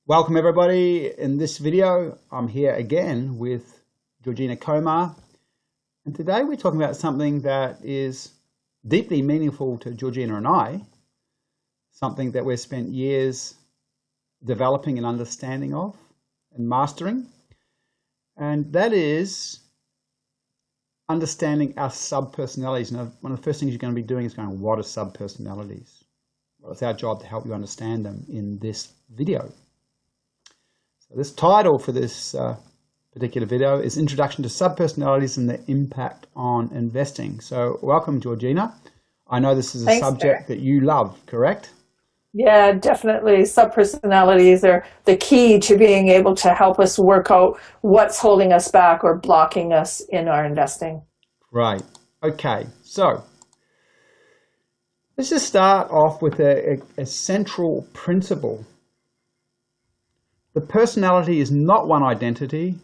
Welcome everybody. In this video, I'm here again with Georgina Komar, and today we're talking about something that is deeply meaningful to Georgina and I, something that we've spent years developing and understanding of and mastering, and that is understanding our sub-personalities. Now, one of the first things you're going to be doing is going, what are sub-personalities? Well, it's our job to help you understand them in this video. This title for this particular video is Introduction to Subpersonalities and Their Impact on Investing. So welcome, Georgina. I know this is a subject that you love, correct? Yeah, definitely. Subpersonalities are the key to being able to help us work out what's holding us back or blocking us in our investing. Right. Okay. So let's just start off with a central principle. The personality is not one identity.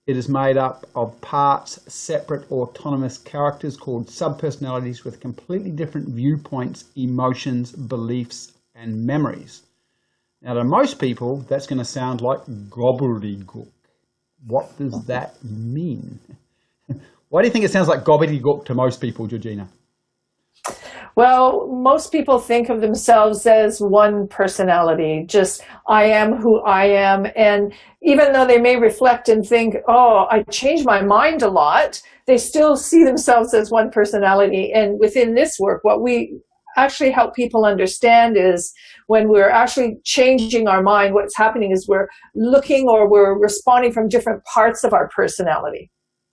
It is made up of parts, separate autonomous characters called subpersonalities with completely different viewpoints, emotions, beliefs, and memories. Now, to most people, that's going to sound like gobbledygook. What does that mean? Why do you think it sounds like gobbledygook to most people, Georgina? Well, most people think of themselves as one personality, just I am who I am. And even though they may reflect and think, oh, I changed my mind a lot, they still see themselves as one personality. And within this work, what we actually help people understand is when we're actually changing our mind, what's happening is we're looking or we're responding from different parts of our personality.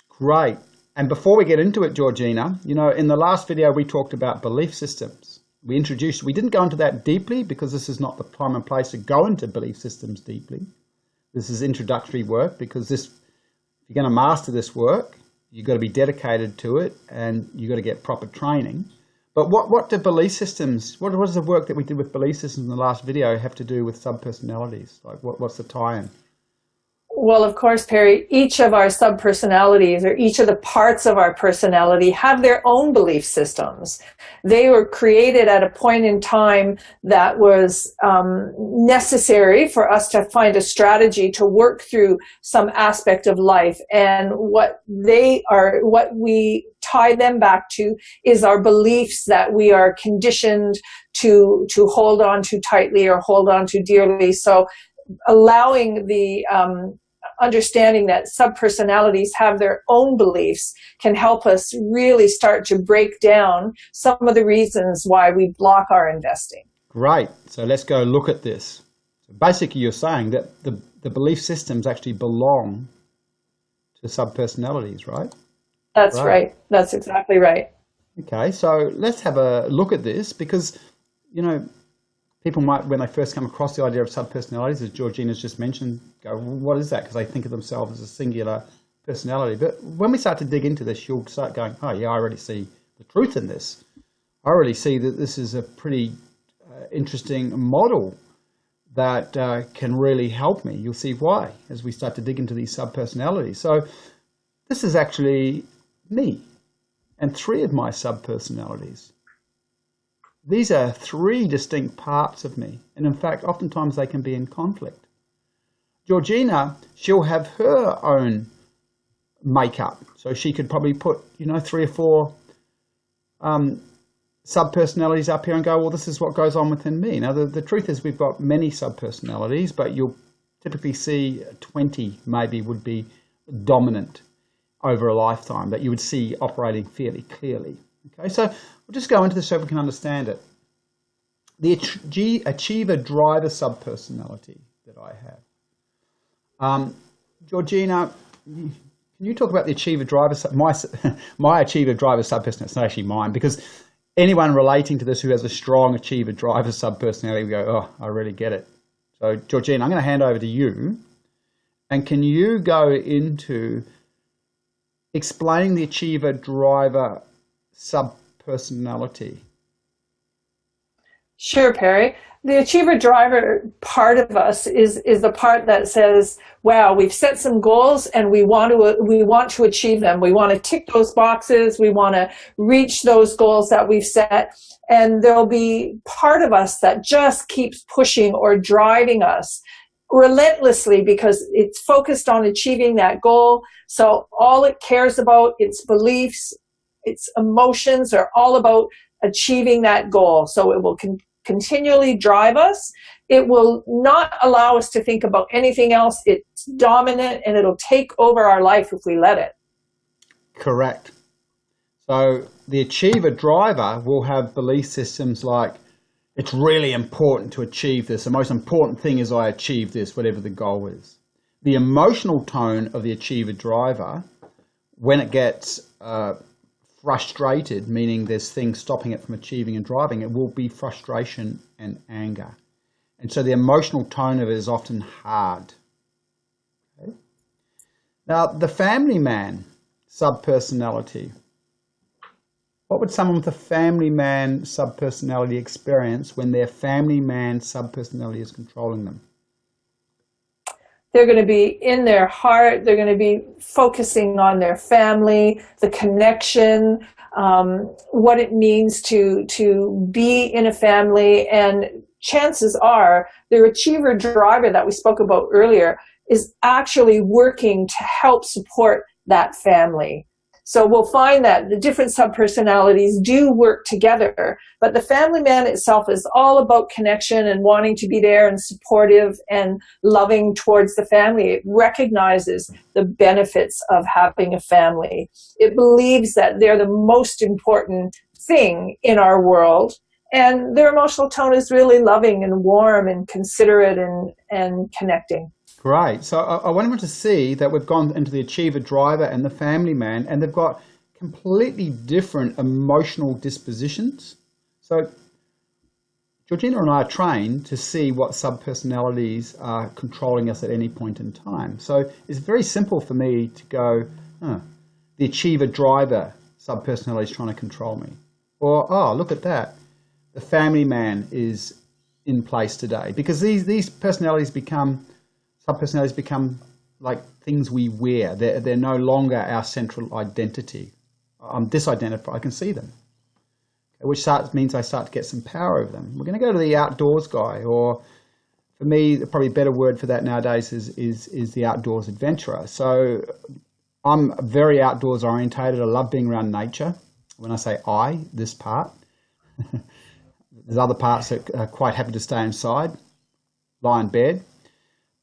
Great. And before we get into it, Georgina, you know, in the last video, we talked about belief systems. We didn't go into that deeply because this is not the time and place to go into belief systems deeply. This is introductory work because if you're going to master this work, you've got to be dedicated to it and you've got to get proper training. But what do belief systems, what does the work that we did with belief systems in the last video have to do with subpersonalities? Like what's the tie-in? Well, of course, Perry, each of our subpersonalities or each of the parts of our personality have their own belief systems. They were created at a point in time that was necessary for us to find a strategy to work through some aspect of life. And what we tie them back to is our beliefs that we are conditioned to hold on to tightly or hold on to dearly. So allowing the understanding that subpersonalities have their own beliefs can help us really start to break down some of the reasons why we block our investing. Great. So let's go look at this. So basically, you're saying that the belief systems actually belong to subpersonalities, right? That's right. That's exactly right. Okay, so let's have a look at this because, you know, people might, when they first come across the idea of subpersonalities, as Georgina's just mentioned, go, well, what is that? Because they think of themselves as a singular personality. But when we start to dig into this, you'll start going, oh, yeah, I already see the truth in this. I already see that this is a pretty interesting model that can really help me. You'll see why as we start to dig into these subpersonalities. So this is actually me and three of my subpersonalities. These are three distinct parts of me. And in fact, oftentimes they can be in conflict. Georgina, she'll have her own makeup. So she could probably put, you know, 3 or 4 subpersonalities up here and go, well, this is what goes on within me. Now, the truth is we've got many subpersonalities, but you'll typically see 20 maybe would be dominant over a lifetime that you would see operating fairly clearly. Okay, so we'll just go into this so we can understand it. The achiever-driver subpersonality that I have. Georgina, can you talk about the achiever-driver, my achiever-driver subpersonality? It's not actually mine, because anyone relating to this who has a strong achiever-driver subpersonality will go, oh, I really get it. So, Georgina, I'm going to hand over to you, and can you go into explaining the achiever-driver subpersonality? Sure, Perry. The achiever driver part of us is the part that says, wow, we've set some goals and we want to achieve them. We want to tick those boxes. We want to reach those goals that we've set. And there'll be part of us that just keeps pushing or driving us relentlessly because it's focused on achieving that goal. So all it cares about, its beliefs, its emotions are all about achieving that goal. So it will continually drive us. It will not allow us to think about anything else. It's dominant, and it'll take over our life if we let it. Correct. So the achiever driver will have belief systems like, it's really important to achieve this. The most important thing is I achieve this, whatever the goal is. The emotional tone of the achiever driver, when it gets frustrated, meaning there's things stopping it from achieving and driving, it will be frustration and anger. And so the emotional tone of it is often hard. Okay? Now, the family man subpersonality. What would someone with a family man subpersonality experience when their family man subpersonality is controlling them? They're going to be in their heart. They're going to be focusing on their family, the connection, what it means to be in a family. And chances are their achiever driver that we spoke about earlier is actually working to help support that family. So we'll find that the different subpersonalities do work together, but the family man itself is all about connection and wanting to be there and supportive and loving towards the family. It recognizes the benefits of having a family. It believes that they're the most important thing in our world, and their emotional tone is really loving and warm and considerate and connecting. Great. So I wanted to see that we've gone into the achiever driver and the family man, and they've got completely different emotional dispositions. So Georgina and I are trained to see what subpersonalities are controlling us at any point in time. So it's very simple for me to go, the achiever driver subpersonality is trying to control me. Or, oh, look at that. The family man is in place today. Because these subpersonalities become like things we wear. They're no longer our central identity. I'm disidentified. I can see them, which means I start to get some power over them. We're going to go to the outdoors guy, or for me, probably a better word for that nowadays is the outdoors adventurer. So I'm very outdoors orientated. I love being around nature. When I say this part, there's other parts that are quite happy to stay inside, lie in bed.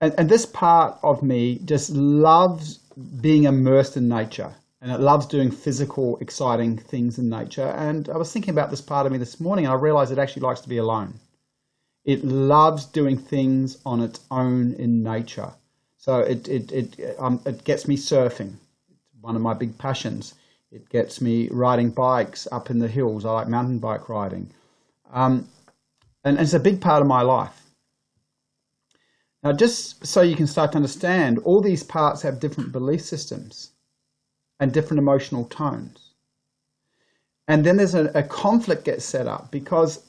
And this part of me just loves being immersed in nature, and it loves doing physical, exciting things in nature. And I was thinking about this part of me this morning, and I realized it actually likes to be alone. It loves doing things on its own in nature. So it gets me surfing. It's one of my big passions. It gets me riding bikes up in the hills. I like mountain bike riding. And it's a big part of my life. Now, just so you can start to understand, all these parts have different belief systems and different emotional tones. And then there's a conflict gets set up because,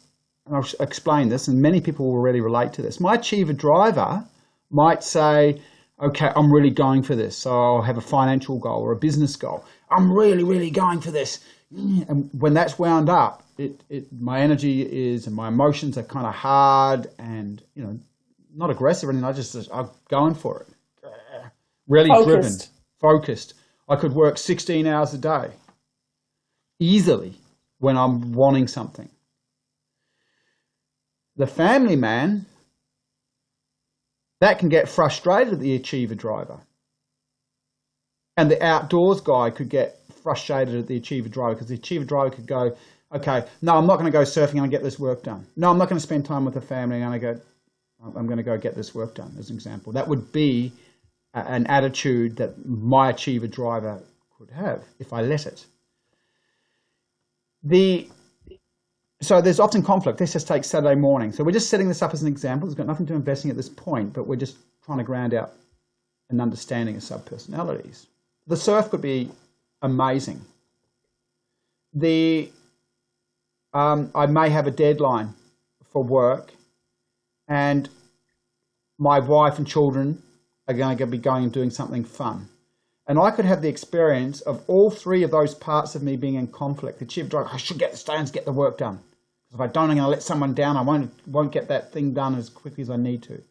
and I'll explain this, and many people will really relate to this. My achiever driver might say, okay, I'm really going for this. So I'll have a financial goal or a business goal. I'm really, really going for this. And when that's wound up, my energy is, and my emotions are kind of hard and, not aggressive or anything. I'm going for it. Really driven, focused. I could work 16 hours a day easily when I'm wanting something. The family man, that can get frustrated at the achiever driver. And the outdoors guy could get frustrated at the achiever driver because the achiever driver could go, okay, no, I'm not going to go surfing. I'm going to get this work done. No, I'm not going to spend time with the family. I'm going to go get this work done, as an example. That would be an attitude that my achiever driver could have if I let it. So there's often conflict. Let's just take Saturday morning. So we're just setting this up as an example. It's got nothing to do with investing at this point, but we're just trying to ground out an understanding of subpersonalities. The surf could be amazing. I may have a deadline for work, and my wife and children are going to be going and doing something fun. And I could have the experience of all three of those parts of me being in conflict. The chief driver, I should get the stones, get the work done. If I don't, I'm going to let someone down. I won't get that thing done as quickly as I need to.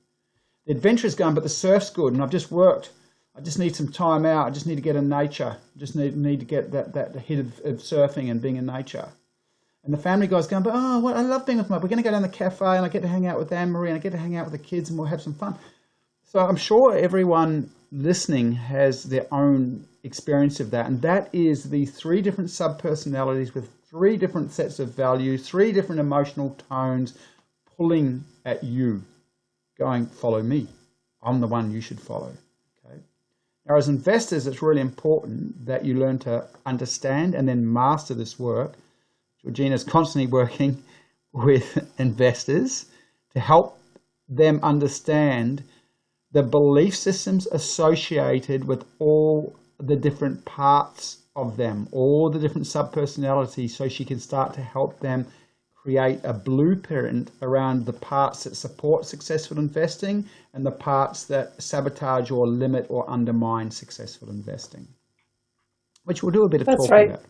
The adventurer's going, but the surf's good, and I've just worked. I just need some time out. I just need to get in nature. I just need to get that hit of surfing and being in nature. And the family guy's going, but I love being with we're going to go down the cafe and I get to hang out with Anne-Marie and I get to hang out with the kids and we'll have some fun. So I'm sure everyone listening has their own experience of that. And that is the 3 different sub-personalities with 3 different sets of values, 3 different emotional tones pulling at you, going, follow me. I'm the one you should follow. Okay. Now, as investors, it's really important that you learn to understand and then master this work. Georgina's constantly working with investors to help them understand the belief systems associated with all the different parts of them, all the different sub-personalities, so she can start to help them create a blueprint around the parts that support successful investing and the parts that sabotage or limit or undermine successful investing, which we'll do a bit of talking about.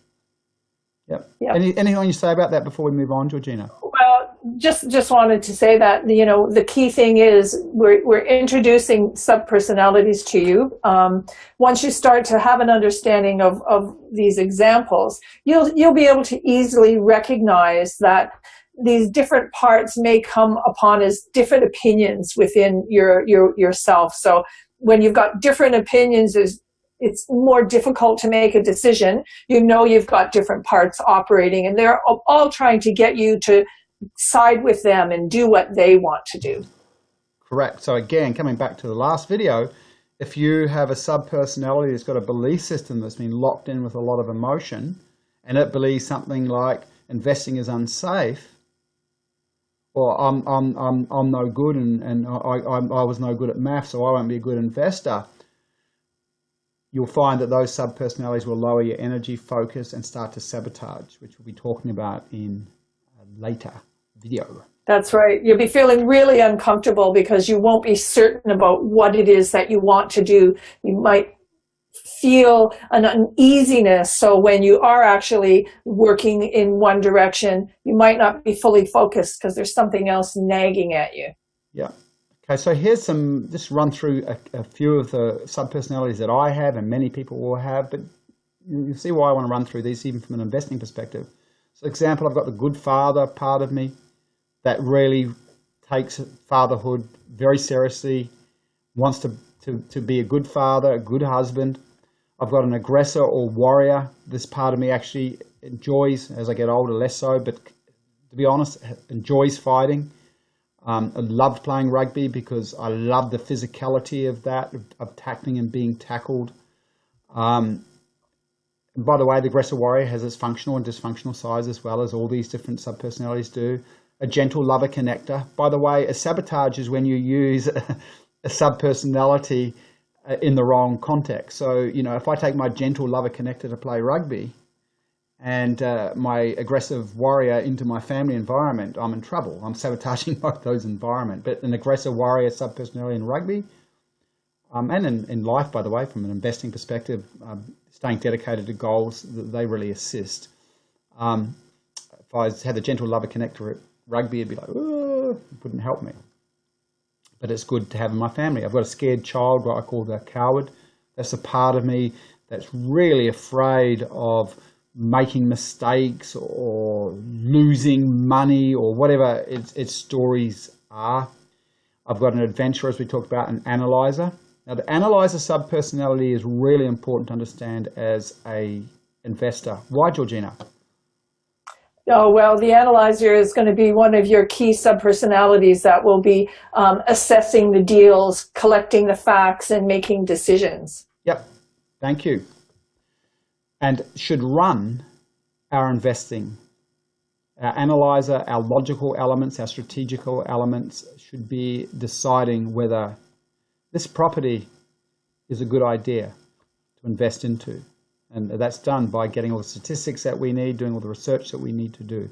Yep. Anything you say about that before we move on, Georgina? Well, just wanted to say that, the key thing is we're introducing sub-personalities to you. Once you start to have an understanding of these examples, you'll be able to easily recognize that these different parts may come upon as different opinions within yourself. So when you've got different opinions, it's more difficult to make a decision. You've got different parts operating and they're all trying to get you to side with them and do what they want to do. Correct. So again, coming back to the last video, if you have a sub-personality that's got a belief system that's been locked in with a lot of emotion and it believes something like investing is unsafe, or I'm no good and I was no good at math, so I won't be a good investor, you'll find that those sub-personalities will lower your energy, focus, and start to sabotage, which we'll be talking about in a later video. That's right. You'll be feeling really uncomfortable because you won't be certain about what it is that you want to do. You might feel an uneasiness. So when you are actually working in one direction, you might not be fully focused because there's something else nagging at you. Yeah. Okay, so here's just run through a few of the sub-personalities that I have and many people will have, but you see why I want to run through these even from an investing perspective. So example, I've got the good father part of me that really takes fatherhood very seriously, wants to be a good father, a good husband. I've got an aggressor or warrior. This part of me actually enjoys, as I get older, less so, but to be honest, enjoys fighting. I loved playing rugby because I love the physicality of that, of tackling and being tackled. And by the way, the aggressor warrior has its functional and dysfunctional sides as well as all these different sub-personalities do. A gentle lover connector. By the way, a sabotage is when you use a sub-personality in the wrong context. So, if I take my gentle lover connector to play rugby, and my aggressive warrior into my family environment, I'm in trouble. I'm sabotaging both those environments. But an aggressive warrior sub-personality in rugby, and in life, by the way, from an investing perspective, staying dedicated to goals, they really assist. If I had the gentle lover connector at rugby, it'd be like, it wouldn't help me. But it's good to have in my family. I've got a scared child, what I call the coward. That's a part of me that's really afraid of making mistakes or losing money or whatever its stories are. I've got an adventurer, as we talked about, an analyzer. Now, the analyzer sub-personality is really important to understand as a investor. Why, Georgina? Oh, well, the analyzer is going to be one of your key sub-personalities that will be assessing the deals, collecting the facts, and making decisions. Yep. Thank you. And should run our investing. Our analyzer, our logical elements, our strategical elements should be deciding whether this property is a good idea to invest into. And that's done by getting all the statistics that we need, doing all the research that we need to do.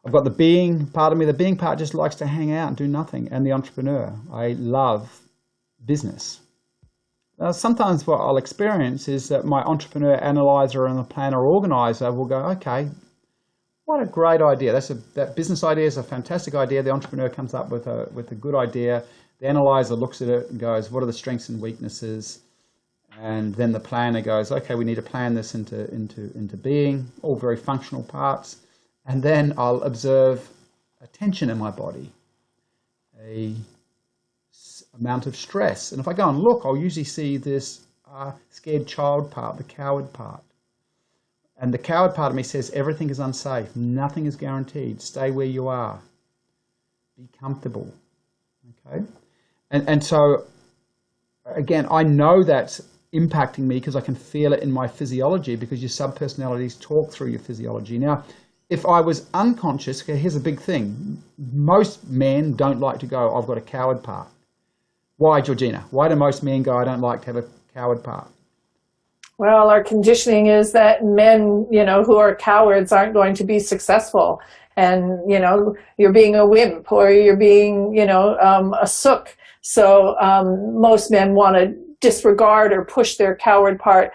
I've got the being part of me. The being part just likes to hang out and do nothing. And the entrepreneur. I love business. Now, sometimes what I'll experience is that my entrepreneur, analyzer, and the planner organizer will go, okay, what a great idea. That business idea is a fantastic idea. The entrepreneur comes up with a good idea, the analyzer looks at it and goes, what are the strengths and weaknesses? And then the planner goes, okay, we need to plan this into being, all very functional parts. And then I'll observe a tension in my body, a amount of stress. And if I go and look, I'll usually see this scared child part, the coward part. And the coward part of me says, everything is unsafe. Nothing is guaranteed. Stay where you are. Be comfortable. Okay? And so, again, I know that's impacting me because I can feel it in my physiology, because your subpersonalities talk through your physiology. Now, if I was unconscious, okay, here's a big thing. Most men don't like to go, I've got a coward part. Why, Georgina? Why do most men go, I don't like to have a coward part? Well, our conditioning is that men, who are cowards aren't going to be successful. And, you're being a wimp, or you're being, a sook. So most men want to disregard or push their coward part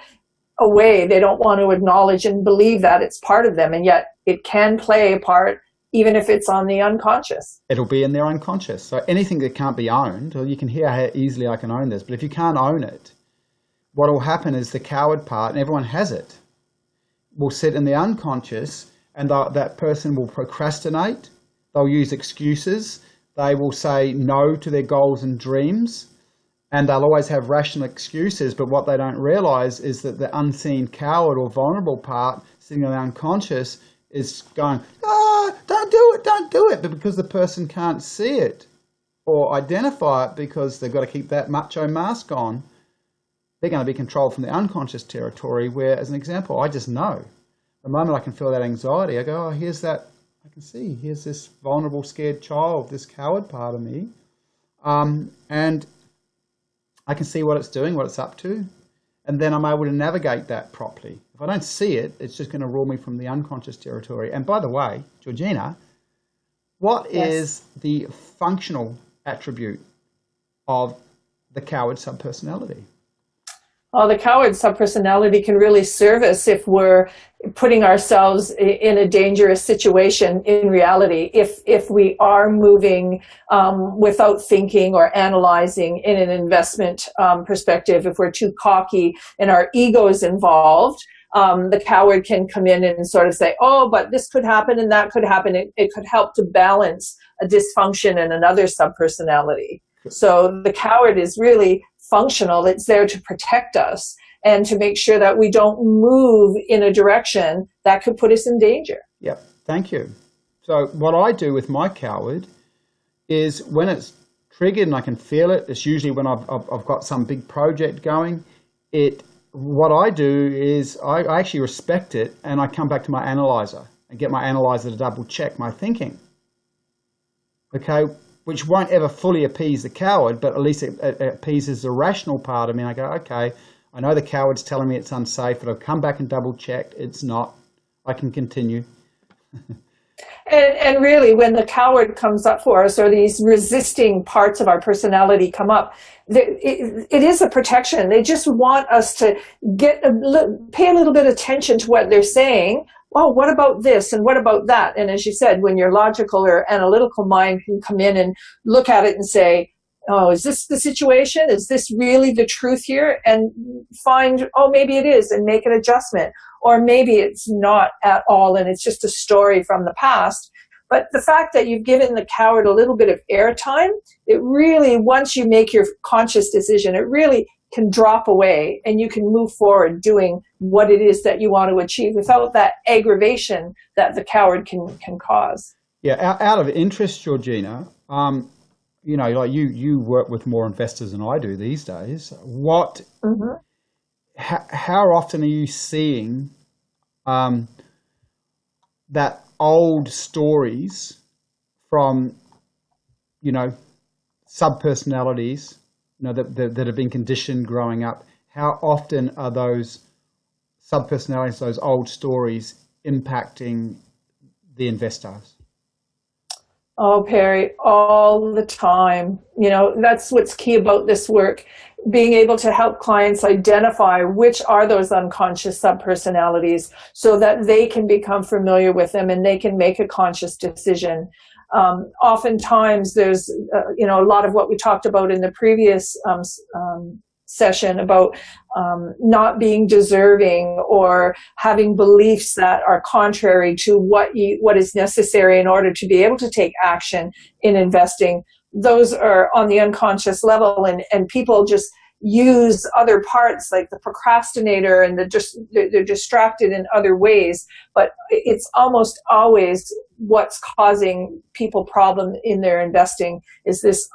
away. They don't want to acknowledge and believe that it's part of them. And yet it can play a part, even if it's on the unconscious. It'll be in their unconscious. So anything that can't be owned, well, you can hear how easily I can own this, but if you can't own it, what will happen is the coward part, and everyone has it, will sit in the unconscious, and that person will procrastinate. They'll use excuses. They will say no to their goals and dreams, and they'll always have rational excuses. But what they don't realize is that the unseen coward or vulnerable part sitting in the unconscious is going, don't do it. But because the person can't see it or identify it, because they've got to keep that macho mask on, they're going to be controlled from the unconscious territory, where, as an example, I just know. The moment I can feel that anxiety, I go, here's that, I can see, here's this vulnerable, scared child, this coward part of me. And I can see what it's doing, what it's up to. And then I'm able to navigate that properly. If I don't see it, it's just going to rule me from the unconscious territory. And by the way, Georgina, what is the functional attribute of the coward subpersonality? Well, the coward subpersonality can really serve us if we're putting ourselves in a dangerous situation in reality. If we are moving without thinking or analyzing in an investment perspective, if we're too cocky and our ego is involved, the coward can come in and sort of say, oh, but this could happen and that could happen. It could help to balance a dysfunction in another subpersonality. So the coward is really functional. It's there to protect us and to make sure that we don't move in a direction that could put us in danger. Yep, thank you. So what I do with my coward is, when it's triggered and I can feel it, it's usually when I've got some big project going. What I do is I actually respect it, and I come back to my analyzer and get my analyzer to double check my thinking. Okay, which won't ever fully appease the coward, but at least it appeases the rational part of me. And I go, okay, I know the coward's telling me it's unsafe, but I'll come back and double check. It's not. I can continue. And really, when the coward comes up for us, or these resisting parts of our personality come up, it is a protection. They just want us to pay a little bit of attention to what they're saying. Well, what about this and what about that? And as you said, when your logical or analytical mind can come in and look at it and say, oh, is this the situation? Is this really the truth here? And find, oh, maybe it is, and make an adjustment. Or maybe it's not at all, and it's just a story from the past. But the fact that you've given the coward a little bit of airtime, it really, once you make your conscious decision, it really can drop away, and you can move forward doing what it is that you want to achieve without that aggravation that the coward can cause. Yeah, out of interest, Georgina, like you work with more investors than I do these days. How often are you seeing that old stories from, subpersonalities, that have been conditioned growing up? How often are those subpersonalities, those old stories, impacting the investors? Oh, Perry, all the time. That's what's key about this work, being able to help clients identify which are those unconscious subpersonalities so that they can become familiar with them and they can make a conscious decision. Oftentimes there's, a lot of what we talked about in the previous session about not being deserving or having beliefs that are contrary to what is necessary in order to be able to take action in investing. Those are on the unconscious level, and people just use other parts like the procrastinator, and they're distracted in other ways, but it's almost always what's causing people problem in their investing is this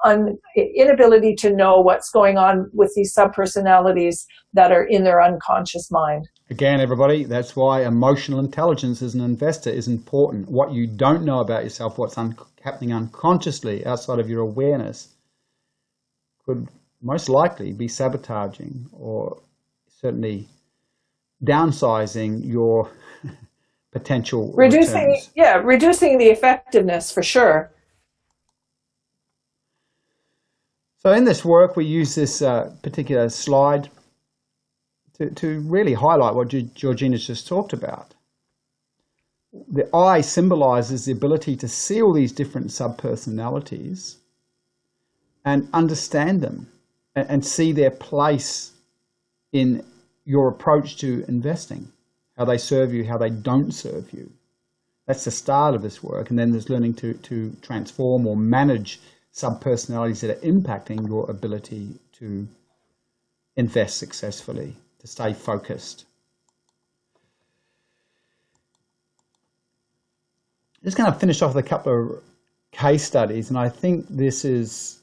inability to know what's going on with these subpersonalities that are in their unconscious mind. Again, everybody, that's why emotional intelligence as an investor is important. What you don't know about yourself, what's happening unconsciously outside of your awareness, could most likely be sabotaging or certainly downsizing your potential returns. Reducing the effectiveness for sure. So in this work, we use this particular slide to really highlight what Georgina's just talked about. The I symbolizes the ability to see all these different subpersonalities and understand them and see their place in your approach to investing, how they serve you, how they don't serve you. That's the start of this work. And then there's learning to transform or manage subpersonalities that are impacting your ability to invest successfully, to stay focused. Just going to finish off with a couple of case studies, and I think this is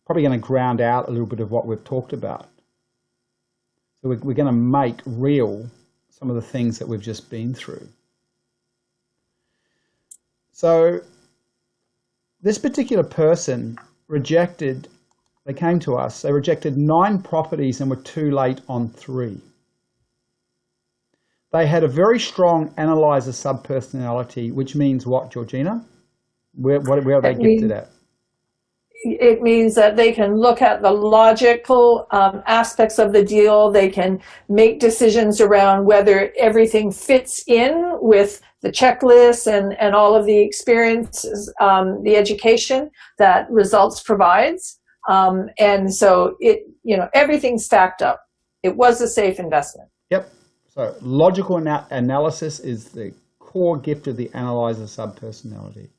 probably going to ground out a little bit of what we've talked about. So we're going to make real some of the things that we've just been through. So this particular person they came to us, they rejected 9 properties and were too late on 3. They had a very strong analyzer subpersonality, which means what, Georgina? Where are they gifted at? It means that they can look at the logical aspects of the deal. They can make decisions around whether everything fits in with the checklist and all of the experiences, the education that results provides. And so everything stacked up. It was a safe investment. Yep. So logical analysis is the core gift of the analyzer subpersonality.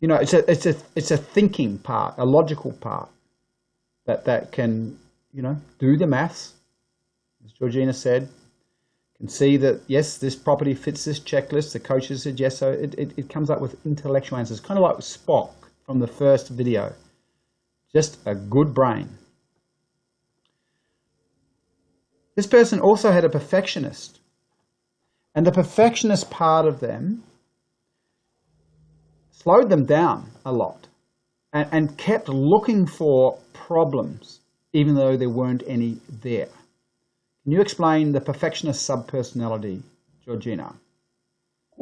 It's a thinking part, a logical part that can, do the maths, as Georgina said, can see that, yes, this property fits this checklist. The coaches said yes, so it comes up with intellectual answers, kind of like Spock from the first video. Just a good brain. This person also had a perfectionist, and the perfectionist part of them slowed them down a lot and kept looking for problems, even though there weren't any there. Can you explain the perfectionist subpersonality, Georgina?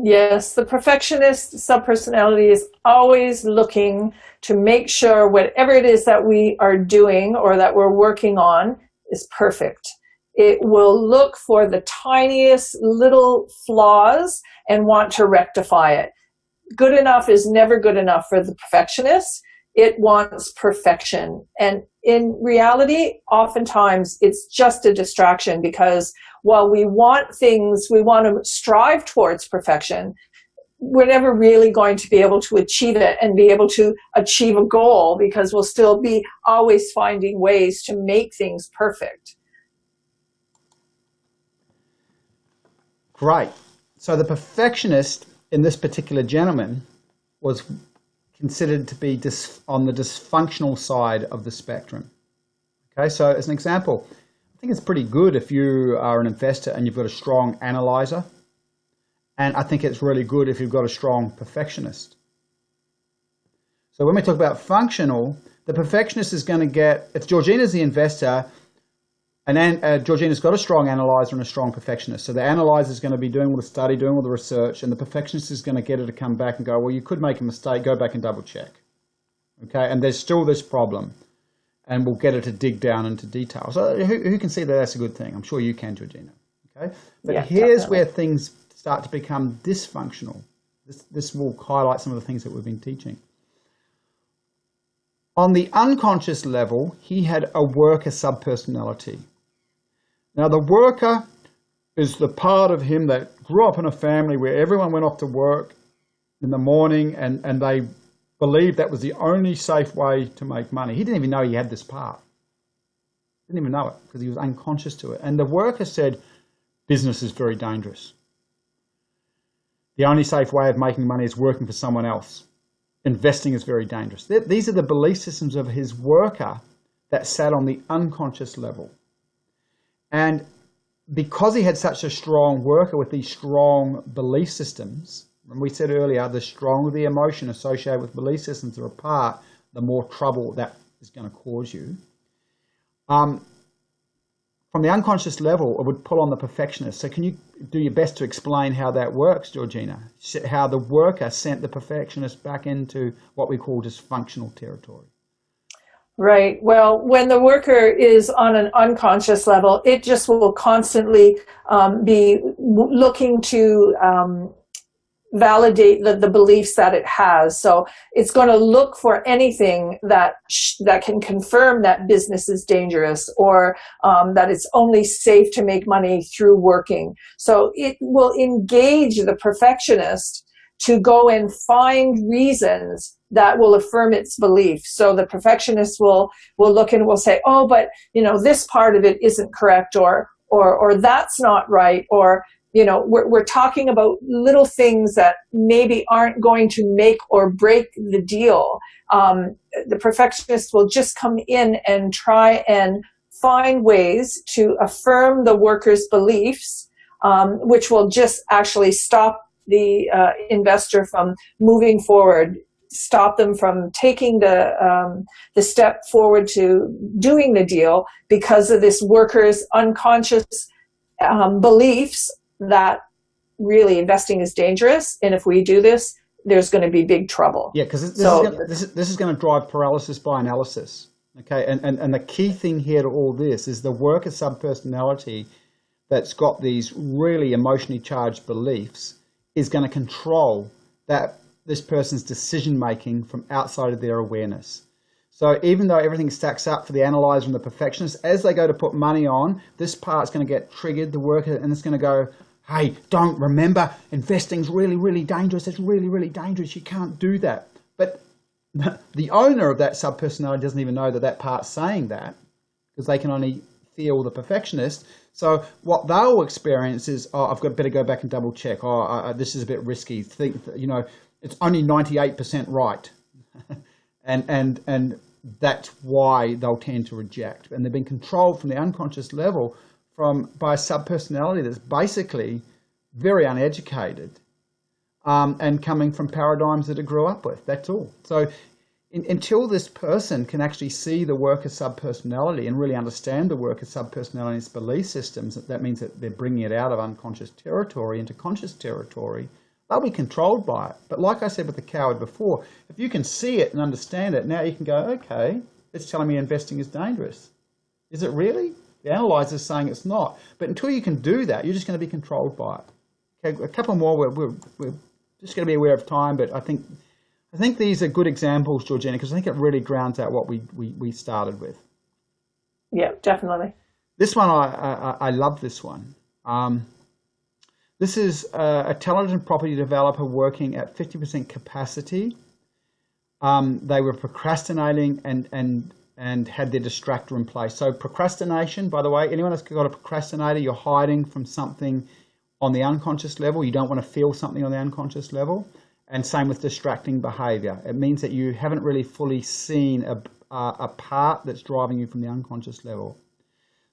Yes, the perfectionist subpersonality is always looking to make sure whatever it is that we are doing or that we're working on is perfect. It will look for the tiniest little flaws and want to rectify it. Good enough is never good enough for the perfectionist. It wants perfection. And in reality, oftentimes it's just a distraction, because while we want things, we want to strive towards perfection, we're never really going to be able to achieve it and be able to achieve a goal, because we'll still be always finding ways to make things perfect. Great. So the perfectionist in this particular gentleman was considered to be on the dysfunctional side of the spectrum. Okay, so as an example, I think it's pretty good if you are an investor and you've got a strong analyzer, and I think it's really good if you've got a strong perfectionist. So when we talk about functional, the perfectionist is going to get, if Georgina's the investor, and Georgina's got a strong analyzer and a strong perfectionist. So the analyzer is going to be doing all the study, doing all the research, and the perfectionist is going to get her to come back and go, well, you could make a mistake, go back and double check. Okay, and there's still this problem, and we'll get her to dig down into detail. So who can see that that's a good thing? I'm sure you can, Georgina. Okay, but yeah, here's definitely. where things start to become dysfunctional. This will highlight some of the things that we've been teaching. On the unconscious level, he had a worker subpersonality. Now, the worker is the part of him that grew up in a family where everyone went off to work in the morning and they believed that was the only safe way to make money. He didn't even know he had this part. Didn't even know it because he was unconscious to it. And the worker said, business is very dangerous. The only safe way of making money is working for someone else. Investing is very dangerous. These are the belief systems of his worker that sat on the unconscious level. And because he had such a strong worker with these strong belief systems, and we said earlier, the stronger the emotion associated with belief systems are apart, the more trouble that is going to cause you. From the unconscious level, it would pull on the perfectionist. So can you do your best to explain how that works, Georgina? How the worker sent the perfectionist back into what we call dysfunctional territory. Right. Well, when the worker is on an unconscious level, it just will constantly be looking to validate the beliefs that it has. So it's going to look for anything that can confirm that business is dangerous, or that it's only safe to make money through working. So it will engage the perfectionist to go and find reasons that will affirm its belief. So the perfectionist will look and will say, oh, but this part of it isn't correct, or that's not right, or we're talking about little things that maybe aren't going to make or break the deal. The perfectionist will just come in and try and find ways to affirm the worker's beliefs, which will just actually stop the investor from moving forward, stop them from taking the step forward to doing the deal because of this worker's unconscious beliefs that really investing is dangerous, and if we do this, there's going to be big trouble. Yeah, because this is going to drive paralysis by analysis. Okay, and the key thing here to all this is the worker subpersonality that's got these really emotionally charged beliefs is going to control this person's decision making from outside of their awareness. So even though everything stacks up for the analyzer and the perfectionist, as they go to put money on, this part's going to get triggered, the worker, and it's going to go, hey, don't remember, investing's really, really dangerous. It's really, really dangerous. You can't do that. But the owner of that subpersonality doesn't even know that part's saying that, because they can only feel the perfectionist. So what they'll experience is, oh, I've got better go back and double check. Oh, this is a bit risky. Think, it's only 98% right. and that's why they'll tend to reject. And they've been controlled from the unconscious level by a subpersonality that's basically very uneducated and coming from paradigms that it grew up with. That's all. So until this person can actually see the worker subpersonality and really understand the worker subpersonality and its belief systems, that means that they're bringing it out of unconscious territory into conscious territory, they'll be controlled by it. But like I said with the coward before, if you can see it and understand it, now you can go, okay, it's telling me investing is dangerous. Is it really? The analyzer is saying it's not. But until you can do that, you're just going to be controlled by it. Okay, a couple more. We're just going to be aware of time, but I think these are good examples, Georgina, because I think it really grounds out what we started with. Yeah, definitely. This one, I love this one. This is a talented property developer working at 50% capacity. They were procrastinating and had their distractor in place. So procrastination, by the way, anyone that's got a procrastinator, you're hiding from something on the unconscious level. You don't want to feel something on the unconscious level. And same with distracting behavior. It means that you haven't really fully seen a part that's driving you from the unconscious level.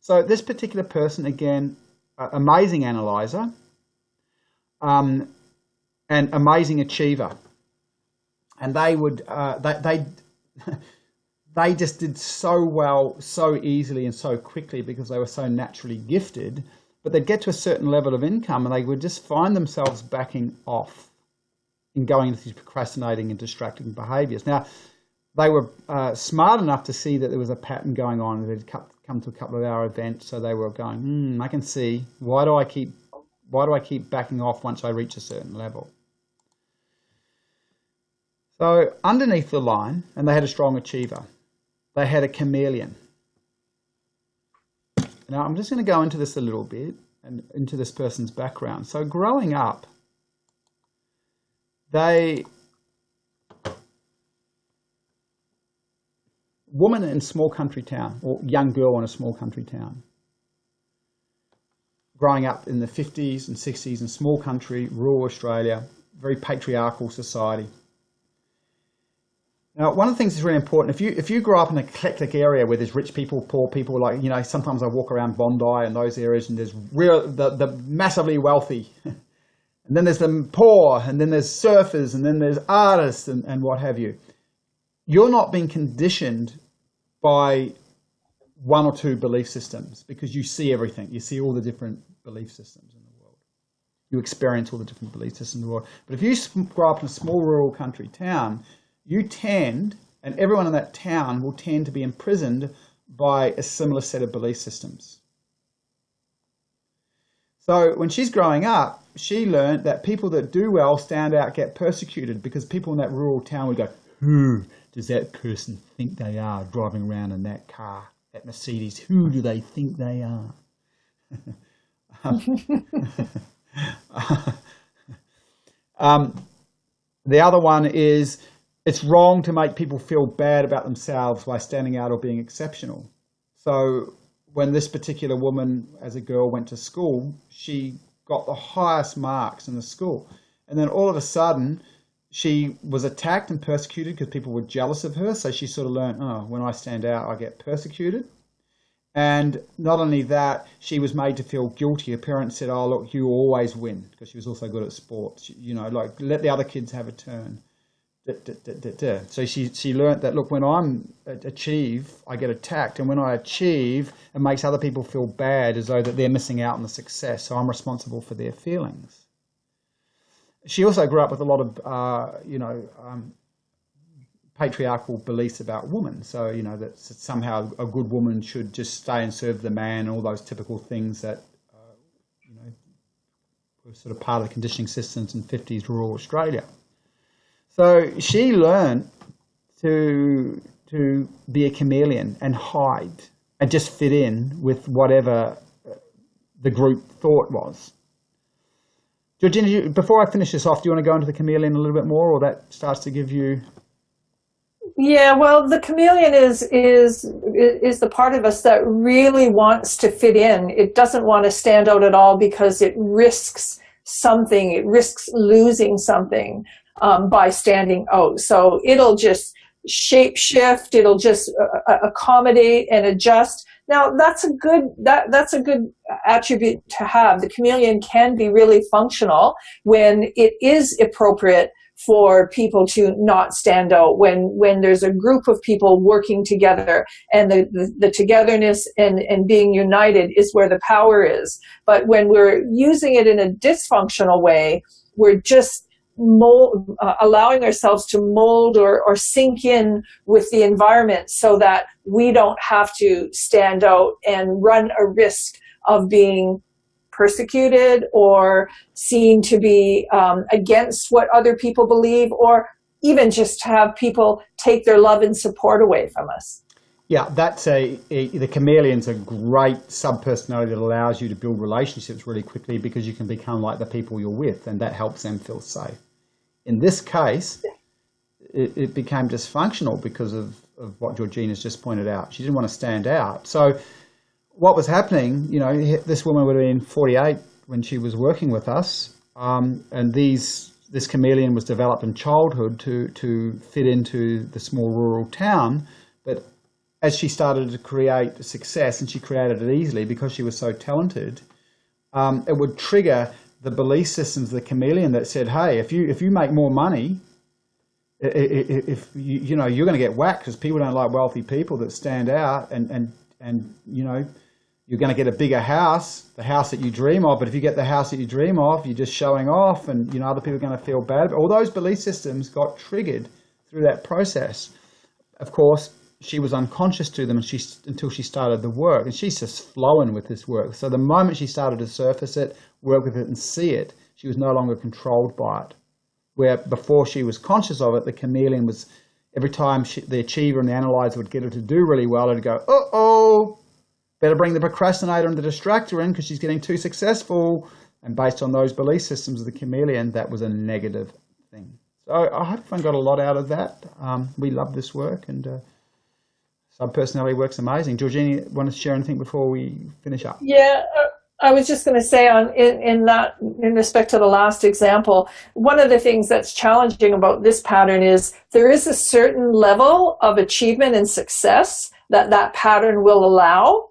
So this particular person, again, amazing analyzer and amazing achiever. And they would, they just did so well, so easily and so quickly because they were so naturally gifted, but they'd get to a certain level of income and they would just find themselves backing off and going into these procrastinating and distracting behaviours. Now, they were smart enough to see that there was a pattern going on. They'd come to a couple of hour event, so they were going, I can see, why do I keep backing off once I reach a certain level? So underneath the line, and they had a strong achiever, they had a chameleon. Now I'm just going to go into this a little bit and into this person's background. So growing up, woman in a small country town, or young girl in a small country town, growing up in the 50s and 60s in small country, rural Australia, very patriarchal society. Now, one of the things that's really important, if you grow up in an eclectic area where there's rich people, poor people, like, you know, sometimes I walk around Bondi and those areas, and there's the massively wealthy, and then there's the poor, and then there's surfers, and then there's artists, and what have you. You're not being conditioned by one or two belief systems because you see everything. You see all the different belief systems in the world. You experience all the different belief systems in the world. But if you grow up in a small rural country town, you tend, and everyone in that town will tend to be imprisoned by a similar set of belief systems. So when she's growing up, she learned that people that do well, stand out, get persecuted because people in that rural town would go, who does that person think they are driving around in that car, that Mercedes? Who do they think they are? The other one is, it's wrong to make people feel bad about themselves by standing out or being exceptional. So when this particular woman, as a girl, went to school, she got the highest marks in the school. And then all of a sudden, she was attacked and persecuted because people were jealous of her. So she sort of learned, oh, when I stand out, I get persecuted. And not only that, she was made to feel guilty. Her parents said, oh, look, you always win, because she was also good at sports. You know, like, let the other kids have a turn. So she learned that, look, when I'm achieve, I get attacked. And when I achieve, it makes other people feel bad as though that they're missing out on the success. So I'm responsible for their feelings. She also grew up with a lot of, patriarchal beliefs about women. So, you know, that somehow a good woman should just stay and serve the man, all those typical things that, were sort of part of the conditioning systems in 50s rural Australia. So she learned to be a chameleon and hide and just fit in with whatever the group thought was. Georgina, before I finish this off, do you want to go into the chameleon a little bit more, or that starts to give you... Yeah, well, the chameleon is the part of us that really wants to fit in. It doesn't want to stand out at all because it risks something. It risks losing something by standing out. So it'll just shape shift. It'll just accommodate and adjust. Now that's a good attribute to have. The chameleon can be really functional when it is appropriate for people to not stand out, when there's a group of people working together, and the togetherness and being united is where the power is. But when we're using it in a dysfunctional way, we're just allowing ourselves to mold or sink in with the environment so that we don't have to stand out and run a risk of being persecuted or seen to be against what other people believe, or even just have people take their love and support away from us. Yeah, that's the chameleon's a great sub-personality that allows you to build relationships really quickly because you can become like the people you're with, and that helps them feel safe. In this case, it became dysfunctional because of what Georgina's just pointed out. She didn't want to stand out. So what was happening, you know, this woman would have been 48 when she was working with us, and this chameleon was developed in childhood to fit into the small rural town. But as she started to create success, and she created it easily because she was so talented, it would trigger the belief systems of the chameleon that said, hey, if you make more money, if you know, you're going to get whacked because people don't like wealthy people that stand out, and you know, you're going to get a bigger house, the house that you dream of. But if you get the house that you dream of, you're just showing off, and you know, other people are going to feel bad. All those belief systems got triggered through that process. Of course, she was unconscious to them until she started the work, and she's just flowing with this work. So the moment she started to surface it, work with it, and see it, she was no longer controlled by it. where before she was conscious of it, the chameleon was, every time the achiever and the analyzer would get her to do really well, it'd go, uh-oh, better bring the procrastinator and the distractor in because she's getting too successful. And based on those belief systems of the chameleon, that was a negative thing. So I hope everyone got a lot out of that. We love this work, and subpersonality work's amazing. Georgina, want to share anything before we finish up? Yeah, I was just going to say in respect to the last example, one of the things that's challenging about this pattern is there is a certain level of achievement and success that pattern will allow.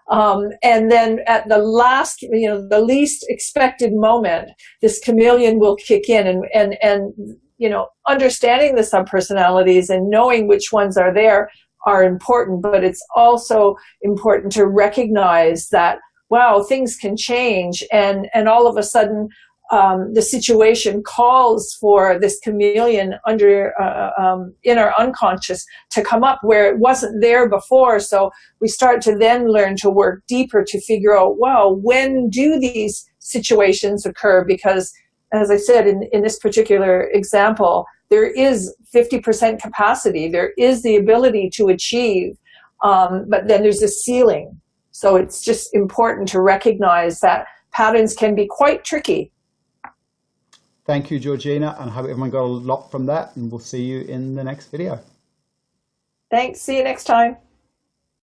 And then at the last, the least expected moment, this chameleon will kick in, and understanding the subpersonalities and knowing which ones are there are important, but it's also important to recognize that, wow, things can change, and all of a sudden the situation calls for this chameleon in our unconscious to come up where it wasn't there before. So we start to then learn to work deeper to figure out, wow, when do these situations occur? Because as I said, in this particular example, there is 50% capacity. There is the ability to achieve, but then there's a ceiling. So it's just important to recognize that patterns can be quite tricky. Thank you, Georgina, and I hope everyone got a lot from that, and we'll see you in the next video. Thanks. See you next time.